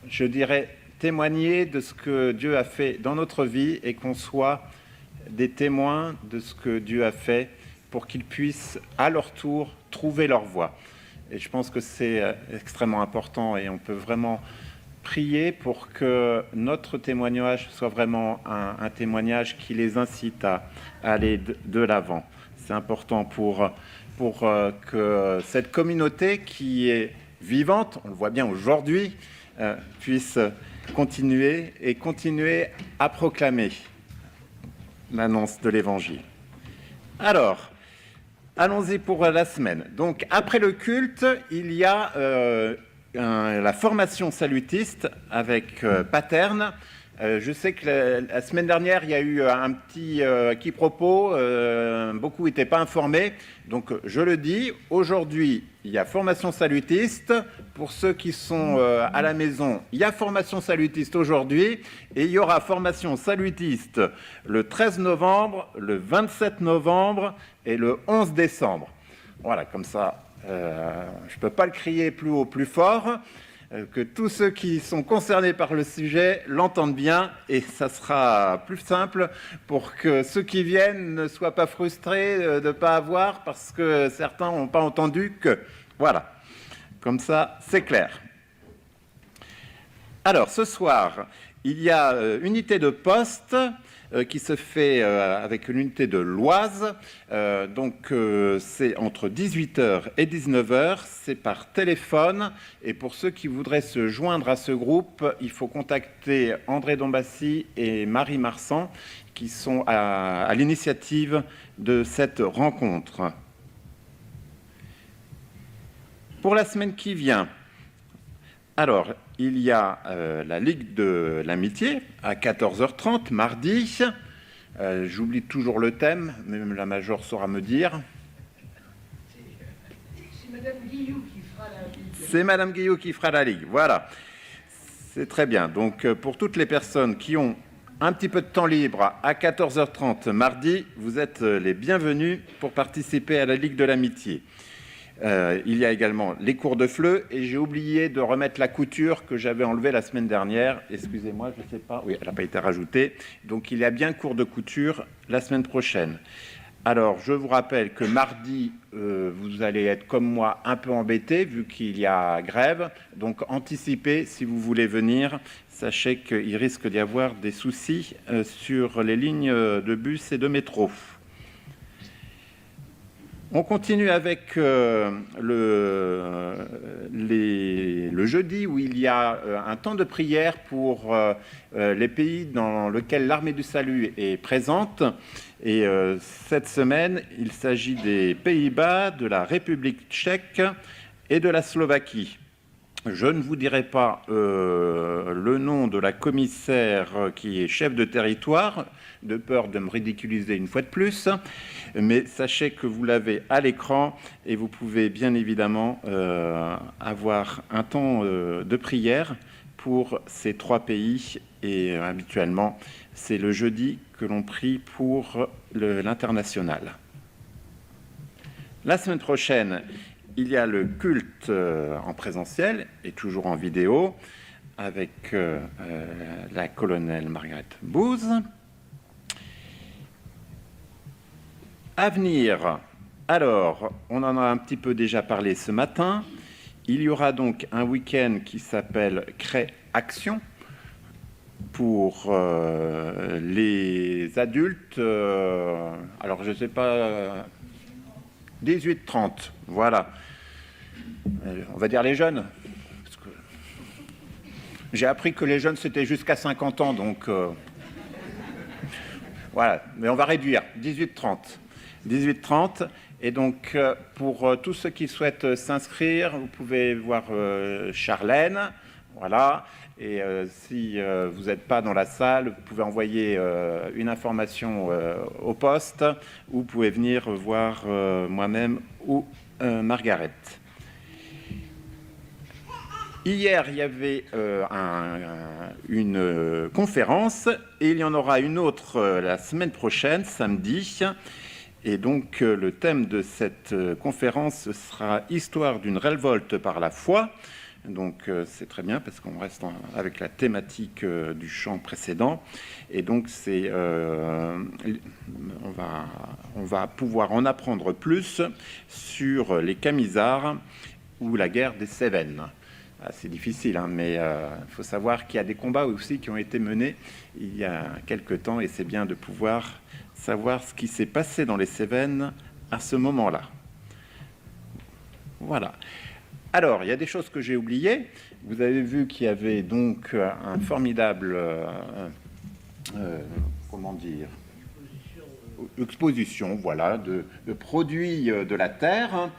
je dirais, témoigner de ce que Dieu a fait dans notre vie et qu'on soit des témoins de ce que Dieu a fait pour qu'ils puissent à leur tour trouver leur voie. Et je pense que c'est extrêmement important et on peut vraiment prier pour que notre témoignage soit vraiment un témoignage qui les incite à aller de l'avant. C'est important pour que cette communauté qui est vivante, on le voit bien aujourd'hui, puisse continuer à proclamer l'annonce de l'Évangile. Alors, allons-y pour la semaine. Donc, après le culte, il y a la formation salutiste avec Paterne. Je sais que la semaine dernière, il y a eu un petit quiproquo, beaucoup n'étaient pas informés. Donc, je le dis, aujourd'hui, il y a formation salutiste. Pour ceux qui sont à la maison, il y a formation salutiste aujourd'hui. Et il y aura formation salutiste le 13 novembre, le 27 novembre et le 11 décembre. Voilà, comme ça, je ne peux pas le crier plus haut, plus fort. Que tous ceux qui sont concernés par le sujet l'entendent bien et ça sera plus simple pour que ceux qui viennent ne soient pas frustrés de ne pas avoir parce que certains n'ont pas entendu que. Voilà, comme ça c'est clair. Alors ce soir, il y a unité de poste qui se fait avec l'unité de l'Oise. Donc, c'est entre 18h et 19h. C'est par téléphone. Et pour ceux qui voudraient se joindre à ce groupe, il faut contacter André Dombassi et Marie Marsan, qui sont à l'initiative de cette rencontre. Pour la semaine qui vient, alors, il y a la Ligue de l'Amitié à 14h30, mardi. J'oublie toujours le thème, même la Major saura me dire. C'est Madame Guillou qui fera la Ligue. C'est Madame Guillou qui fera la Ligue, voilà. C'est très bien. Donc, pour toutes les personnes qui ont un petit peu de temps libre à 14h30 mardi, vous êtes les bienvenus pour participer à la Ligue de l'Amitié. Il y a également les cours de FLE et j'ai oublié de remettre la couture que j'avais enlevée la semaine dernière. Excusez-moi, je ne sais pas. Oui, elle n'a pas été rajoutée. Donc, il y a bien cours de couture la semaine prochaine. Alors, je vous rappelle que mardi, vous allez être comme moi un peu embêtés vu qu'il y a grève. Donc, anticipez si vous voulez venir. Sachez qu'il risque d'y avoir des soucis sur les lignes de bus et de métro. On continue avec le jeudi où il y a un temps de prière pour les pays dans lesquels l'Armée du Salut est présente. Et cette semaine, il s'agit des Pays-Bas, de la République tchèque et de la Slovaquie. Je ne vous dirai pas le nom de la commissaire qui est chef de territoire, de peur de me ridiculiser une fois de plus, mais sachez que vous l'avez à l'écran et vous pouvez bien évidemment avoir un temps de prière pour ces trois pays et habituellement c'est le jeudi que l'on prie pour l'international. La semaine prochaine, il y a le culte en présentiel et toujours en vidéo avec la colonelle Margaret Booth. À venir, alors, on en a un petit peu déjà parlé ce matin. Il y aura donc un week-end qui s'appelle Cré-Action pour les adultes. Alors, je ne sais pas, 18-30, voilà. On va dire les jeunes. Parce que j'ai appris que les jeunes, c'était jusqu'à 50 ans, donc voilà. Mais on va réduire, 18-30. 18-30. Et donc, pour tous ceux qui souhaitent s'inscrire, vous pouvez voir Charlène, voilà. Et si vous n'êtes pas dans la salle, vous pouvez envoyer une information au poste, ou vous pouvez venir voir moi-même ou Margaret. Hier, il y avait une conférence, et il y en aura une autre la semaine prochaine, samedi. Et donc, le thème de cette conférence sera « Histoire d'une révolte par la foi ». Donc c'est très bien parce qu'on reste avec la thématique du chant précédent. Et donc on va pouvoir en apprendre plus sur les Camisards ou la guerre des Cévennes. C'est difficile, hein, mais il faut savoir qu'il y a des combats aussi qui ont été menés il y a quelque temps, et c'est bien de pouvoir savoir ce qui s'est passé dans les Cévennes à ce moment-là. Voilà. Alors, il y a des choses que j'ai oubliées. Vous avez vu qu'il y avait donc un formidable, exposition, voilà, de produits de la terre.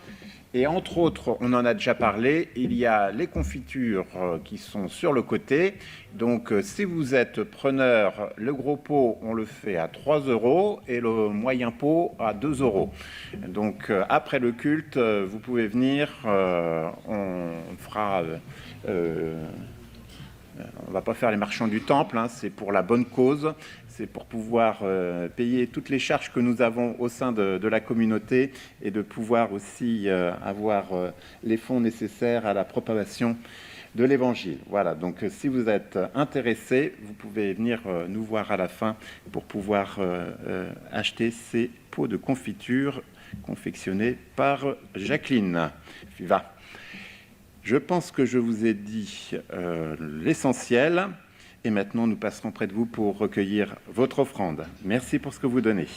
Et entre autres, on en a déjà parlé, il y a les confitures qui sont sur le côté. Donc, si vous êtes preneur, le gros pot, on le fait à 3 € et le moyen pot à 2 €. Donc, après le culte, vous pouvez venir, on fera... on ne va pas faire les marchands du temple, hein, c'est pour la bonne cause, c'est pour pouvoir payer toutes les charges que nous avons au sein de la communauté et de pouvoir aussi avoir les fonds nécessaires à la propagation de l'Évangile. Voilà, donc si vous êtes intéressé, vous pouvez venir nous voir à la fin pour pouvoir acheter ces pots de confiture confectionnés par Jacqueline Fiva. Je pense que je vous ai dit l'essentiel et maintenant nous passerons près de vous pour recueillir votre offrande. Merci pour ce que vous donnez.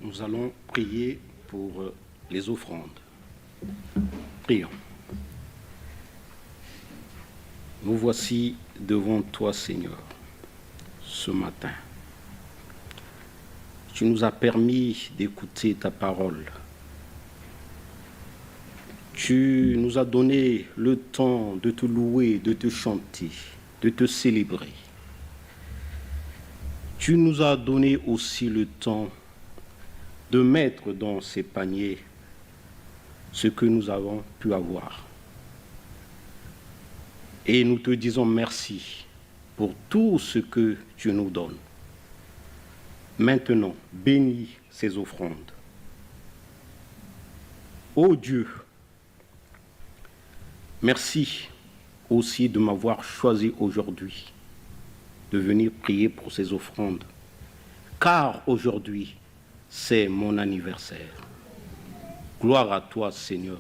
Nous allons prier pour les offrandes. Prions. Nous voici devant toi, Seigneur, ce matin. Tu nous as permis d'écouter ta parole. Tu nous as donné le temps de te louer, de te chanter, de te célébrer. Tu nous as donné aussi le temps de mettre dans ces paniers ce que nous avons pu avoir. Et nous te disons merci pour tout ce que tu nous donnes. Maintenant, bénis ces offrandes. Ô Dieu, merci aussi de m'avoir choisi aujourd'hui de venir prier pour ces offrandes, car aujourd'hui, c'est mon anniversaire. Gloire à toi, Seigneur.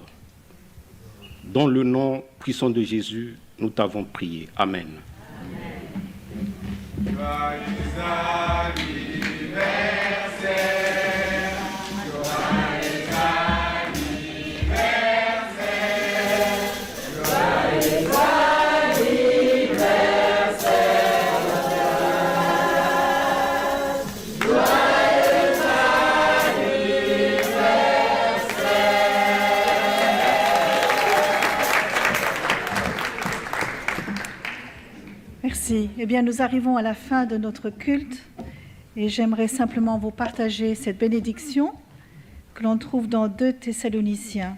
Dans le nom puissant de Jésus, nous t'avons prié. Amen. Joyeux anniversaire. Eh bien, nous arrivons à la fin de notre culte et j'aimerais simplement vous partager cette bénédiction que l'on trouve dans 2 Thessaloniciens.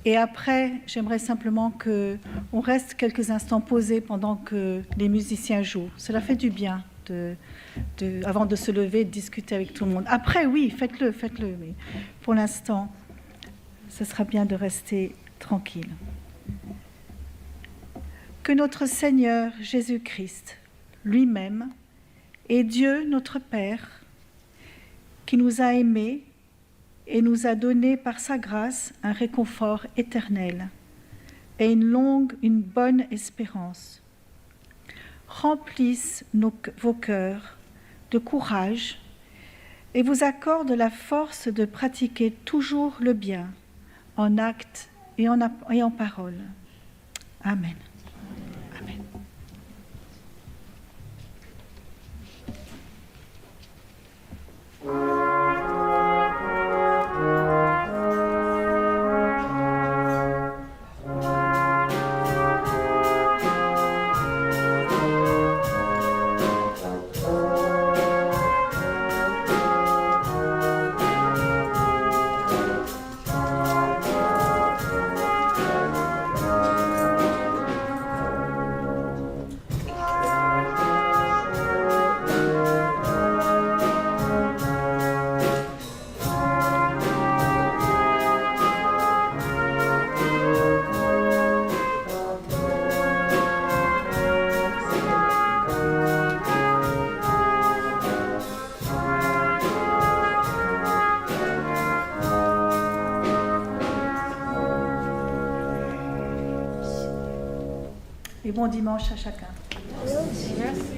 Et après, j'aimerais simplement qu'on reste quelques instants posés pendant que les musiciens jouent. Cela fait du bien, avant de se lever, de discuter avec tout le monde. Après, oui, faites-le. Mais pour l'instant, ce sera bien de rester tranquille. Que notre Seigneur Jésus-Christ lui-même et Dieu notre Père, qui nous a aimés et nous a donné par sa grâce un réconfort éternel et une bonne espérance, remplisse vos cœurs de courage et vous accorde la force de pratiquer toujours le bien en actes et en parole. Amen. Amen. Et bon dimanche à chacun. Merci.